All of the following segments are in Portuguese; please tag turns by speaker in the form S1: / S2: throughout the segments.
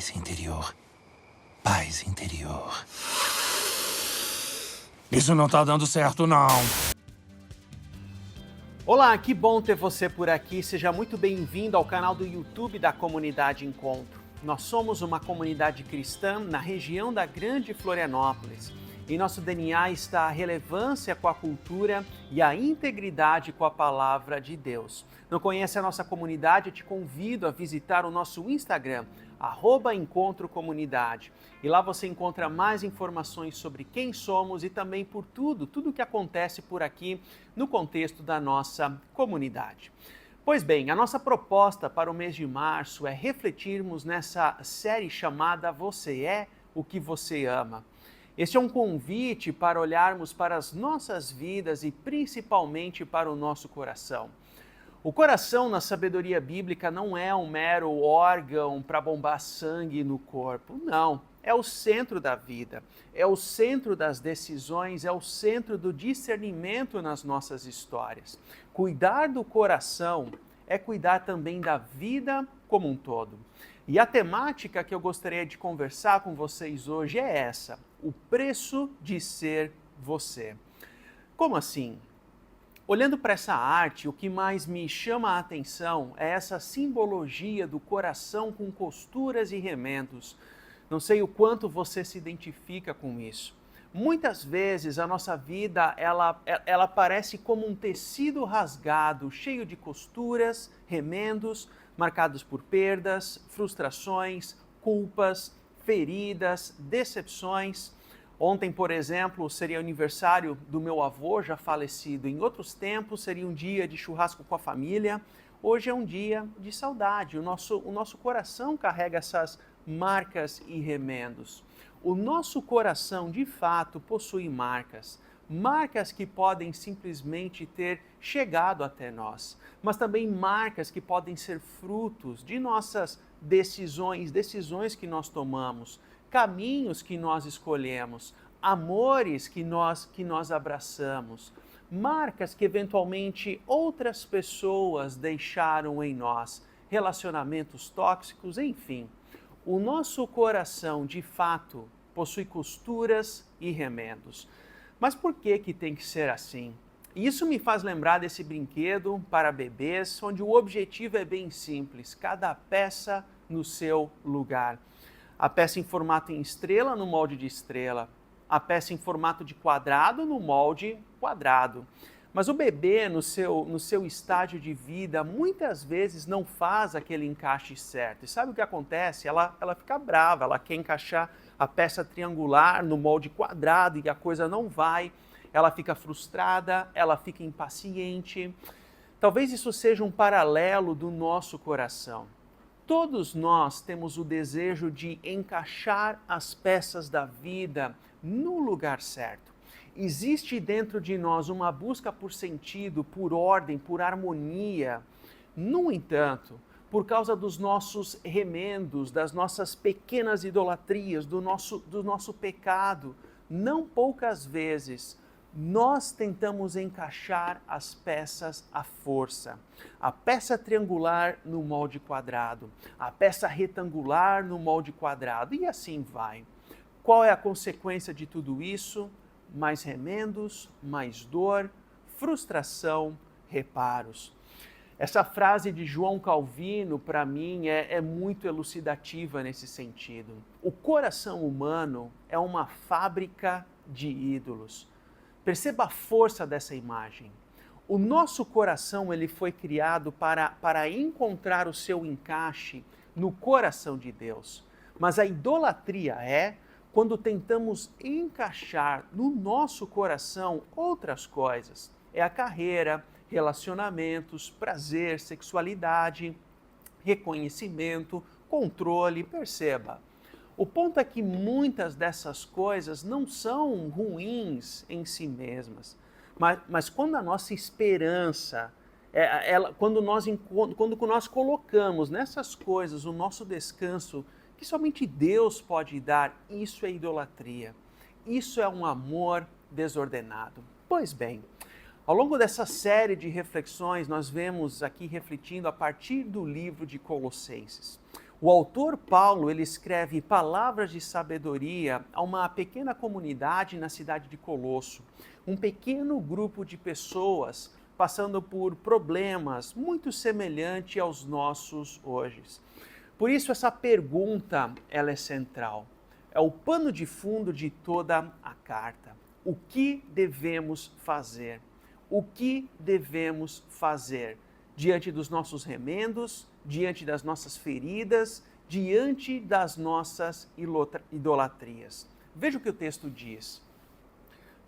S1: Paz interior. Paz interior. Isso não tá dando certo, não.
S2: Olá, que bom ter você por aqui. Seja muito bem-vindo ao canal do YouTube da Comunidade Encontro. Nós somos uma comunidade cristã na região da Grande Florianópolis. Em nosso DNA está a relevância com a cultura e a integridade com a palavra de Deus. Não conhece a nossa comunidade? Eu te convido a visitar o nosso Instagram, @encontrocomunidade. E lá você encontra mais informações sobre quem somos e também por tudo o que acontece por aqui no contexto da nossa comunidade. Pois bem, a nossa proposta para o mês de março é refletirmos nessa série chamada Você é o que você ama. Este é um convite para olharmos para as nossas vidas e principalmente para o nosso coração. O coração, na sabedoria bíblica, não é um mero órgão para bombar sangue no corpo. Não, é o centro da vida, é o centro das decisões, é o centro do discernimento nas nossas histórias. Cuidar do coração é cuidar também da vida como um todo. E a temática que eu gostaria de conversar com vocês hoje é essa: o preço de ser você. Como assim? Olhando para essa arte, o que mais me chama a atenção é essa simbologia do coração com costuras e remendos. Não sei o quanto você se identifica com isso. Muitas vezes a nossa vida ela parece como um tecido rasgado, cheio de costuras, remendos, marcados por perdas, frustrações, culpas, feridas, decepções. Ontem, por exemplo, seria o aniversário do meu avô, já falecido. Em outros tempos, seria um dia de churrasco com a família. Hoje é um dia de saudade. O nosso coração carrega essas marcas e remendos. O nosso coração, de fato, possui marcas. Marcas que podem simplesmente ter chegado até nós, mas também marcas que podem ser frutos de nossas decisões que nós tomamos, caminhos que nós escolhemos, amores que nós abraçamos, marcas que eventualmente outras pessoas deixaram em nós, relacionamentos tóxicos, enfim. O nosso coração, de fato, possui costuras e remendos. Mas por que tem que ser assim? Isso me faz lembrar desse brinquedo para bebês, onde o objetivo é bem simples, cada peça no seu lugar. A peça em formato em estrela no molde de estrela, a peça em formato de quadrado no molde quadrado. Mas o bebê, no seu estágio de vida, muitas vezes não faz aquele encaixe certo. E sabe o que acontece? Ela fica brava, ela quer encaixar a peça triangular no molde quadrado e a coisa não vai. Ela fica frustrada, ela fica impaciente. Talvez isso seja um paralelo do nosso coração. Todos nós temos o desejo de encaixar as peças da vida no lugar certo. Existe dentro de nós uma busca por sentido, por ordem, por harmonia. No entanto, por causa dos nossos remendos, das nossas pequenas idolatrias, do nosso pecado, não poucas vezes nós tentamos encaixar as peças à força. A peça triangular no molde quadrado, a peça retangular no molde quadrado, e assim vai. Qual é a consequência de tudo isso? Mais remendos, mais dor, frustração, reparos. Essa frase de João Calvino, para mim, é muito elucidativa nesse sentido. O coração humano é uma fábrica de ídolos. Perceba a força dessa imagem. O nosso coração ele foi criado para encontrar o seu encaixe no coração de Deus. Mas a idolatria é quando tentamos encaixar no nosso coração outras coisas. É a carreira, relacionamentos, prazer, sexualidade, reconhecimento, controle, perceba. O ponto é que muitas dessas coisas não são ruins em si mesmas, mas quando a nossa esperança, quando nós colocamos nessas coisas o nosso descanso, que somente Deus pode dar, isso é idolatria. Isso é um amor desordenado. Pois bem, ao longo dessa série de reflexões, nós vemos aqui refletindo a partir do livro de Colossenses. O autor Paulo, ele escreve palavras de sabedoria a uma pequena comunidade na cidade de Colosso, um pequeno grupo de pessoas passando por problemas muito semelhantes aos nossos hoje. Por isso essa pergunta, ela é central. É o pano de fundo de toda a carta. O que devemos fazer? O que devemos fazer diante dos nossos remendos, diante das nossas feridas, diante das nossas idolatrias? Veja o que o texto diz.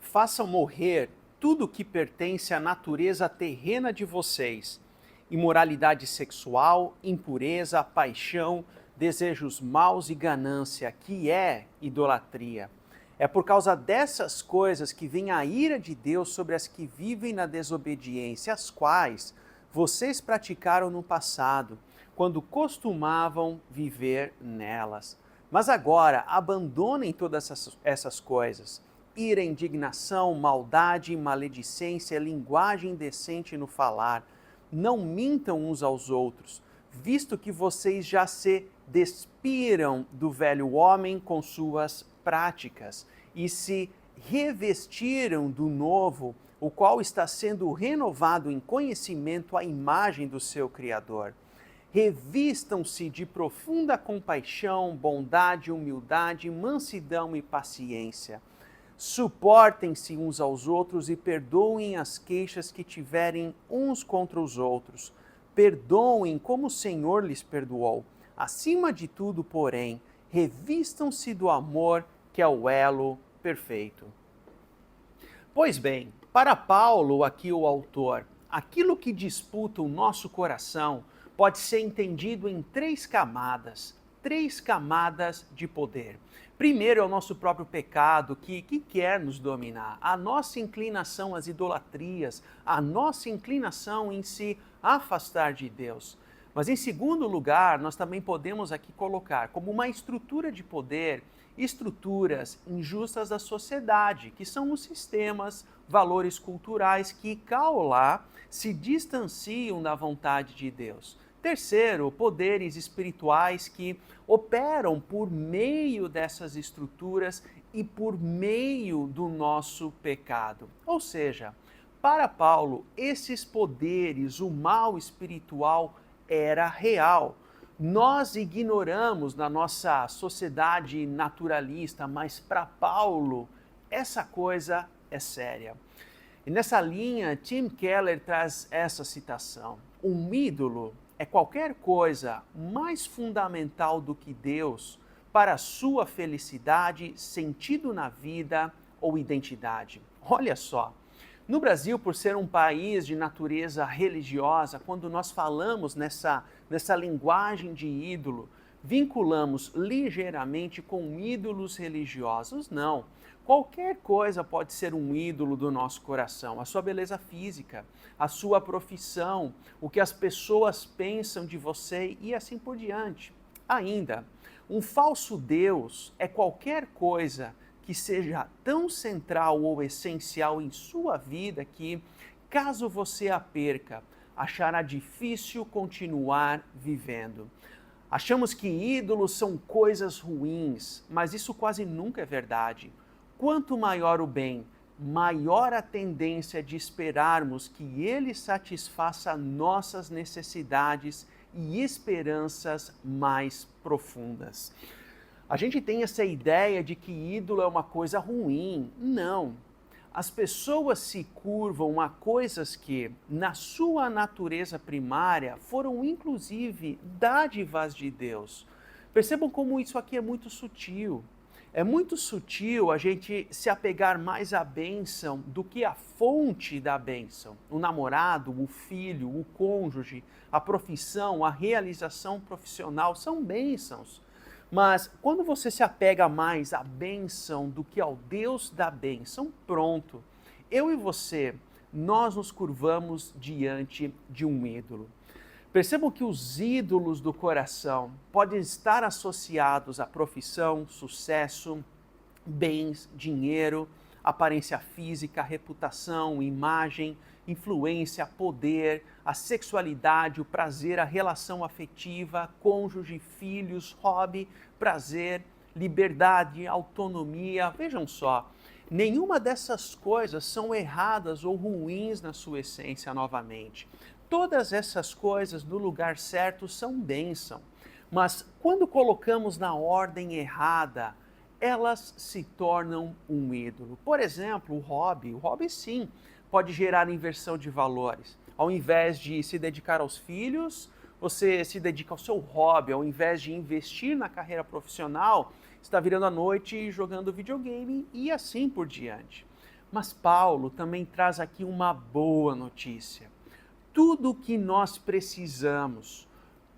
S2: Façam morrer tudo o que pertence à natureza terrena de vocês: imoralidade sexual, impureza, paixão, desejos maus e ganância, que é idolatria. É por causa dessas coisas que vem a ira de Deus sobre as que vivem na desobediência, as quais vocês praticaram no passado, quando costumavam viver nelas. Mas agora abandonem todas essas coisas: ira, indignação, maldade, maledicência, linguagem indecente no falar. Não mintam uns aos outros, visto que vocês já se despiram do velho homem com suas práticas e se revestiram do novo, o qual está sendo renovado em conhecimento à imagem do seu Criador. Revistam-se de profunda compaixão, bondade, humildade, mansidão e paciência. Suportem-se uns aos outros e perdoem as queixas que tiverem uns contra os outros. Perdoem como o Senhor lhes perdoou. Acima de tudo, porém, revistam-se do amor, que é o elo perfeito. Pois bem, para Paulo, aqui o autor, aquilo que disputa o nosso coração pode ser entendido em três camadas de poder. Primeiro é o nosso próprio pecado que quer nos dominar, a nossa inclinação às idolatrias, a nossa inclinação em se afastar de Deus. Mas em segundo lugar, nós também podemos aqui colocar como uma estrutura de poder, estruturas injustas da sociedade, que são os sistemas, valores culturais que cá ou lá se distanciam da vontade de Deus. Terceiro, poderes espirituais que operam por meio dessas estruturas e por meio do nosso pecado. Ou seja, para Paulo, esses poderes, o mal espiritual era real. Nós ignoramos na nossa sociedade naturalista, mas para Paulo, essa coisa é séria. E nessa linha, Tim Keller traz essa citação: um ídolo é qualquer coisa mais fundamental do que Deus para a sua felicidade, sentido na vida ou identidade. Olha só, no Brasil, por ser um país de natureza religiosa, quando nós falamos nessa linguagem de ídolo, vinculamos ligeiramente com ídolos religiosos? Não. Qualquer coisa pode ser um ídolo do nosso coração. A sua beleza física, a sua profissão, o que as pessoas pensam de você e assim por diante. Ainda, um falso Deus é qualquer coisa que seja tão central ou essencial em sua vida que, caso você a perca, achará difícil continuar vivendo. Achamos que ídolos são coisas ruins, mas isso quase nunca é verdade. Quanto maior o bem, maior a tendência de esperarmos que ele satisfaça nossas necessidades e esperanças mais profundas. A gente tem essa ideia de que ídolo é uma coisa ruim. Não. As pessoas se curvam a coisas que, na sua natureza primária, foram inclusive dádivas de Deus. Percebam como isso aqui é muito sutil. É muito sutil a gente se apegar mais à bênção do que à fonte da bênção. O namorado, o filho, o cônjuge, a profissão, a realização profissional são bênçãos. Mas quando você se apega mais à bênção do que ao Deus da bênção, pronto. Eu e você, nós nos curvamos diante de um ídolo. Percebam que os ídolos do coração podem estar associados à profissão, sucesso, bens, dinheiro, aparência física, reputação, imagem influência, poder, a sexualidade, o prazer, a relação afetiva, cônjuge, filhos, hobby, prazer, liberdade, autonomia. Vejam só, nenhuma dessas coisas são erradas ou ruins na sua essência novamente. Todas essas coisas no lugar certo são bênção, mas quando colocamos na ordem errada, elas se tornam um ídolo. Por exemplo, o hobby sim, pode gerar inversão de valores. Ao invés de se dedicar aos filhos, você se dedica ao seu hobby. Ao invés de investir na carreira profissional, está virando a noite jogando videogame e assim por diante. Mas Paulo também traz aqui uma boa notícia. Tudo o que nós precisamos,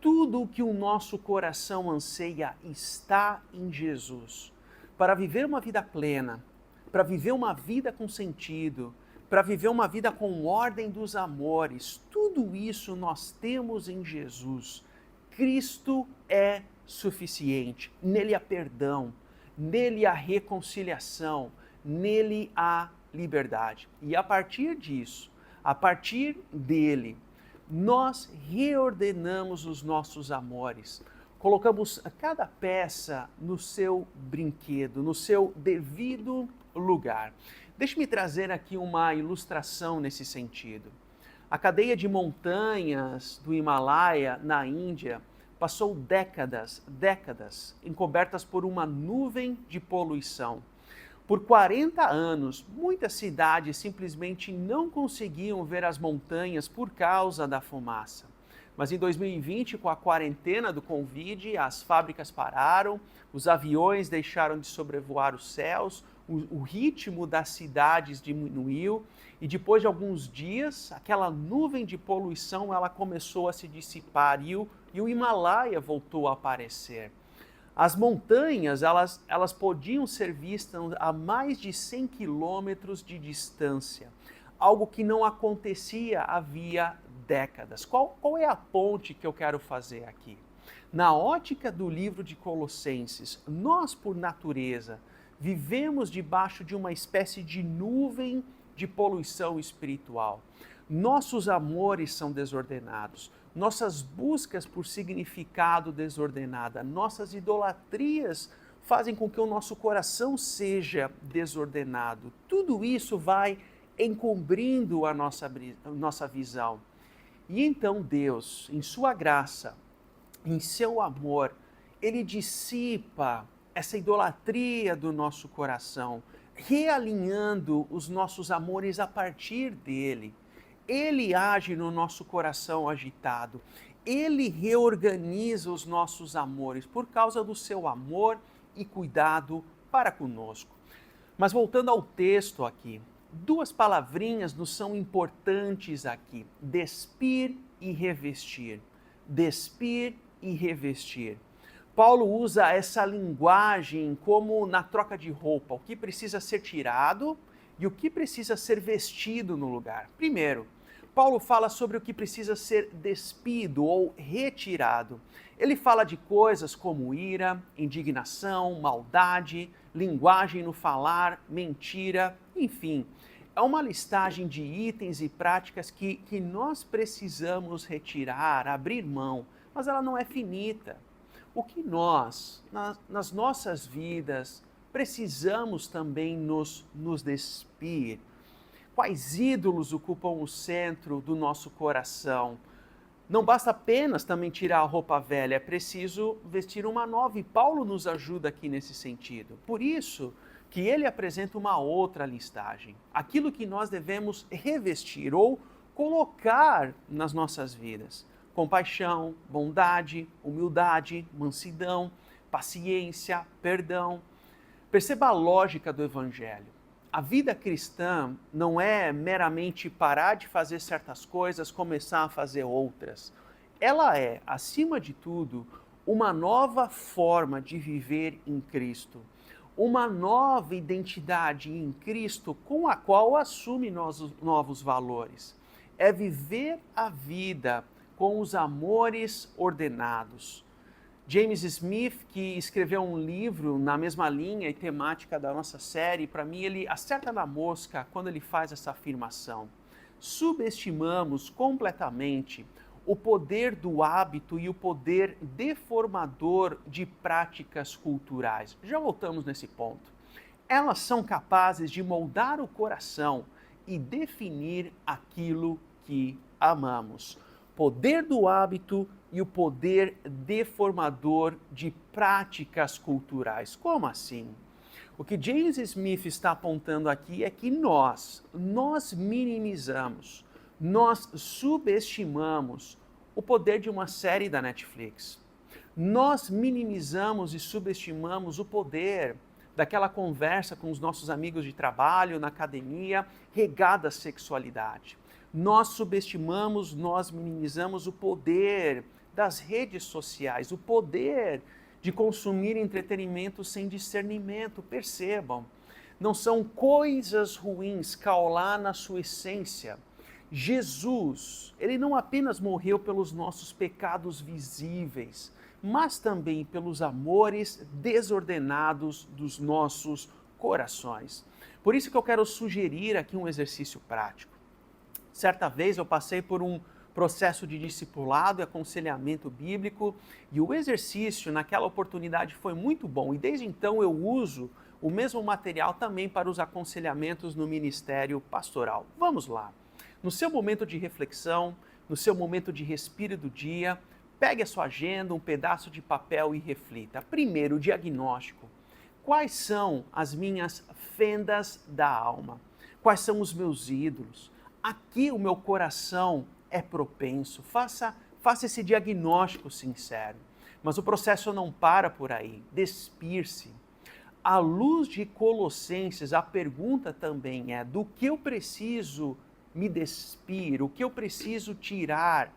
S2: tudo o que o nosso coração anseia está em Jesus. Para viver uma vida plena, para viver uma vida com sentido, para viver uma vida com ordem dos amores, tudo isso nós temos em Jesus. Cristo é suficiente. Nele há perdão, nele há reconciliação, nele há liberdade. E a partir disso, a partir dele, nós reordenamos os nossos amores. Colocamos cada peça no seu brinquedo, no seu devido lugar. Deixe-me trazer aqui uma ilustração nesse sentido. A cadeia de montanhas do Himalaia, na Índia, passou décadas encobertas por uma nuvem de poluição. Por 40 anos, muitas cidades simplesmente não conseguiam ver as montanhas por causa da fumaça. Mas em 2020, com a quarentena do Covid, as fábricas pararam, os aviões deixaram de sobrevoar os céus, o ritmo das cidades diminuiu e depois de alguns dias, aquela nuvem de poluição ela começou a se dissipar e o Himalaia voltou a aparecer. As montanhas, elas podiam ser vistas a mais de 100 quilômetros de distância, algo que não acontecia havia décadas. Qual é a ponte que eu quero fazer aqui? Na ótica do livro de Colossenses, nós, por natureza, vivemos debaixo de uma espécie de nuvem de poluição espiritual. Nossos amores são desordenados, nossas buscas por significado desordenada, nossas idolatrias fazem com que o nosso coração seja desordenado. Tudo isso vai encobrindo a nossa visão. E então Deus, em sua graça, em seu amor, Ele dissipa essa idolatria do nosso coração, realinhando os nossos amores a partir dele. Ele age no nosso coração agitado, Ele reorganiza os nossos amores por causa do seu amor e cuidado para conosco. Mas voltando ao texto aqui, duas palavrinhas nos são importantes aqui: despir e revestir. Despir e revestir. Paulo usa essa linguagem como na troca de roupa, o que precisa ser tirado e o que precisa ser vestido no lugar. Primeiro, Paulo fala sobre o que precisa ser despido ou retirado. Ele fala de coisas como ira, indignação, maldade, linguagem no falar, mentira, enfim. É uma listagem de itens e práticas que nós precisamos retirar, abrir mão, mas ela não é finita. O que nós, nas nossas vidas, precisamos também nos despir? Quais ídolos ocupam o centro do nosso coração? Não basta apenas também tirar a roupa velha, é preciso vestir uma nova, e Paulo nos ajuda aqui nesse sentido. Por isso que ele apresenta uma outra listagem, aquilo que nós devemos revestir ou colocar nas nossas vidas: compaixão, bondade, humildade, mansidão, paciência, perdão. Perceba a lógica do Evangelho. A vida cristã não é meramente parar de fazer certas coisas, começar a fazer outras. Ela é, acima de tudo, uma nova forma de viver em Cristo. Uma nova identidade em Cristo com a qual assume novos valores. É viver a vida com os amores ordenados. James Smith, que escreveu um livro na mesma linha e temática da nossa série, para mim ele acerta na mosca quando ele faz essa afirmação. subestimamos completamente o poder do hábito e o poder deformador de práticas culturais. Já voltamos nesse ponto. Elas são capazes de moldar o coração e definir aquilo que amamos. Poder do hábito e o poder deformador de práticas culturais. Como assim? O que James Smith está apontando aqui é que nós minimizamos, nós subestimamos o poder de uma série da Netflix. Nós minimizamos e subestimamos o poder daquela conversa com os nossos amigos de trabalho, na academia, regada à sexualidade. Nós subestimamos, nós minimizamos o poder das redes sociais, o poder de consumir entretenimento sem discernimento. Percebam, não são coisas ruins, caolá na sua essência. Jesus, ele não apenas morreu pelos nossos pecados visíveis, mas também pelos amores desordenados dos nossos corações. Por isso que eu quero sugerir aqui um exercício prático. Certa vez eu passei por um processo de discipulado e aconselhamento bíblico, e o exercício naquela oportunidade foi muito bom, e desde então eu uso o mesmo material também para os aconselhamentos no ministério pastoral. Vamos lá. No seu momento de reflexão, no seu momento de respiro do dia, pegue a sua agenda, um pedaço de papel e reflita. Primeiro, o diagnóstico. Quais são as minhas fendas da alma? Quais são os meus ídolos? Aqui o meu coração é propenso. Faça esse diagnóstico sincero. Mas o processo não para por aí. Despir-se. À luz de Colossenses, a pergunta também é: do que eu preciso me despir? O que eu preciso tirar?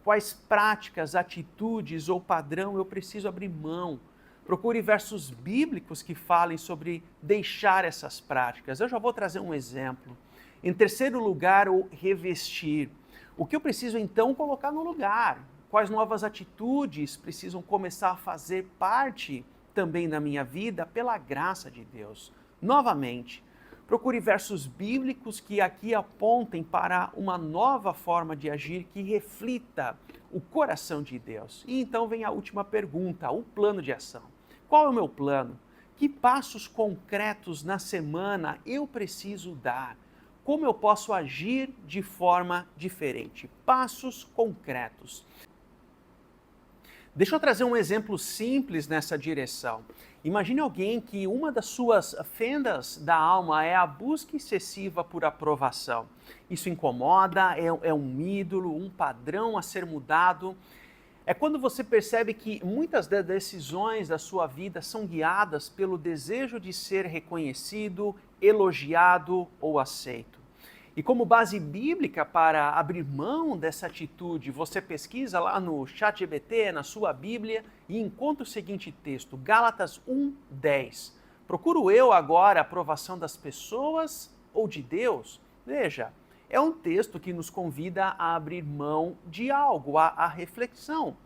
S2: Quais práticas, atitudes ou padrão eu preciso abrir mão? Procure versos bíblicos que falem sobre deixar essas práticas. Eu já vou trazer um exemplo. Em terceiro lugar, o revestir. O que eu preciso então colocar no lugar? Quais novas atitudes precisam começar a fazer parte também da minha vida pela graça de Deus? Novamente, procure versos bíblicos que aqui apontem para uma nova forma de agir que reflita o coração de Deus. E então vem a última pergunta, o plano de ação. Qual é o meu plano? Que passos concretos na semana eu preciso dar? Como eu posso agir de forma diferente? Passos concretos. Deixa eu trazer um exemplo simples nessa direção. Imagine alguém que uma das suas fendas da alma é a busca excessiva por aprovação. Isso incomoda, é um ídolo, um padrão a ser mudado. É quando você percebe que muitas das decisões da sua vida são guiadas pelo desejo de ser reconhecido, elogiado ou aceito. E como base bíblica para abrir mão dessa atitude, você pesquisa lá no ChatGPT, na sua Bíblia, e encontra o seguinte texto, Gálatas 1:10. Procuro eu agora a aprovação das pessoas ou de Deus? Veja, é um texto que nos convida a abrir mão de algo, a reflexão.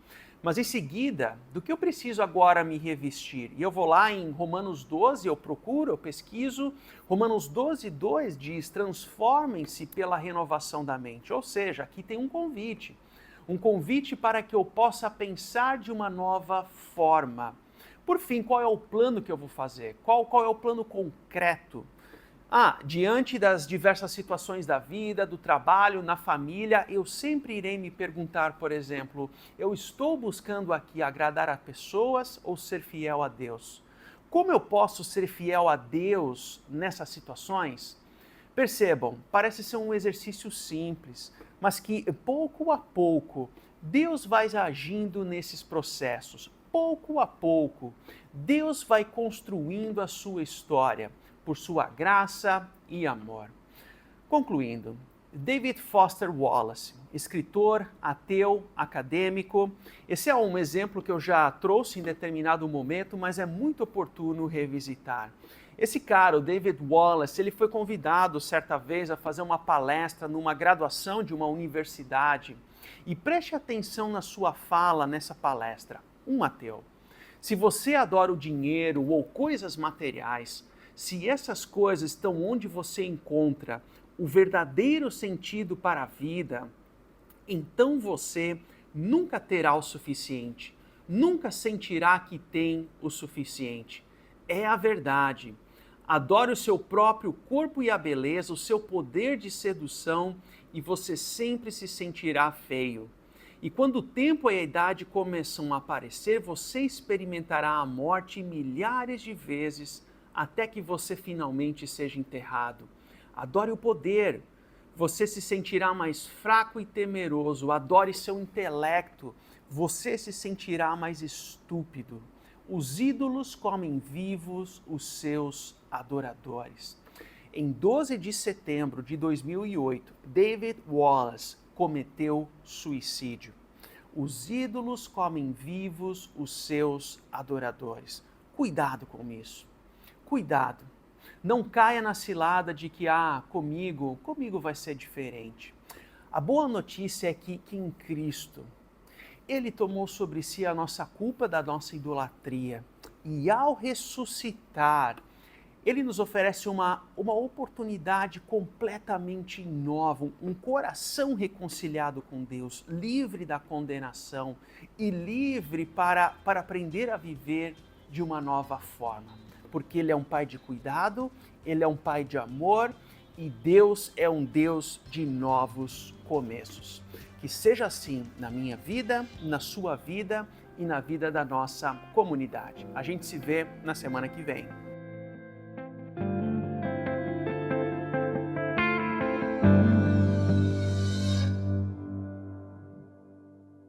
S2: Mas em seguida, do que eu preciso agora me revestir? E eu vou lá em Romanos 12, eu procuro, eu pesquiso. Romanos 12:2 diz, transformem-se pela renovação da mente. Ou seja, aqui tem um convite para que eu possa pensar de uma nova forma. Por fim, qual é o plano que eu vou fazer? Qual é o plano concreto? Diante das diversas situações da vida, do trabalho, na família, eu sempre irei me perguntar, por exemplo, eu estou buscando aqui agradar a pessoas ou ser fiel a Deus? Como eu posso ser fiel a Deus nessas situações? Percebam, parece ser um exercício simples, mas que pouco a pouco Deus vai agindo nesses processos. Pouco a pouco, Deus vai construindo a sua história por sua graça e amor. Concluindo, David Foster Wallace, escritor, ateu, acadêmico. Esse é um exemplo que eu já trouxe em determinado momento, mas é muito oportuno revisitar. Esse cara, o David Wallace, ele foi convidado certa vez a fazer uma palestra numa graduação de uma universidade. E preste atenção na sua fala nessa palestra. Um ateu. Se você adora o dinheiro ou coisas materiais, se essas coisas estão onde você encontra, o verdadeiro sentido para a vida, então você nunca terá o suficiente, nunca sentirá que tem o suficiente. É a verdade. Adore o seu próprio corpo e a beleza, o seu poder de sedução, e você sempre se sentirá feio. E quando o tempo e a idade começam a aparecer, você experimentará a morte milhares de vezes até que você finalmente seja enterrado. Adore o poder. Você se sentirá mais fraco e temeroso. Adore seu intelecto. Você se sentirá mais estúpido. Os ídolos comem vivos os seus adoradores. Em 12 de setembro de 2008, David Wallace cometeu suicídio. Os ídolos comem vivos os seus adoradores. Cuidado com isso. Cuidado. Não caia na cilada de que, comigo vai ser diferente. A boa notícia é que em Cristo, Ele tomou sobre si a nossa culpa da nossa idolatria. E ao ressuscitar, Ele nos oferece uma oportunidade completamente nova, um coração reconciliado com Deus, livre da condenação e livre para aprender a viver de uma nova forma. Porque Ele é um Pai de cuidado, Ele é um Pai de amor e Deus é um Deus de novos começos. Que seja assim na minha vida, na sua vida e na vida da nossa comunidade. A gente se vê na semana que vem.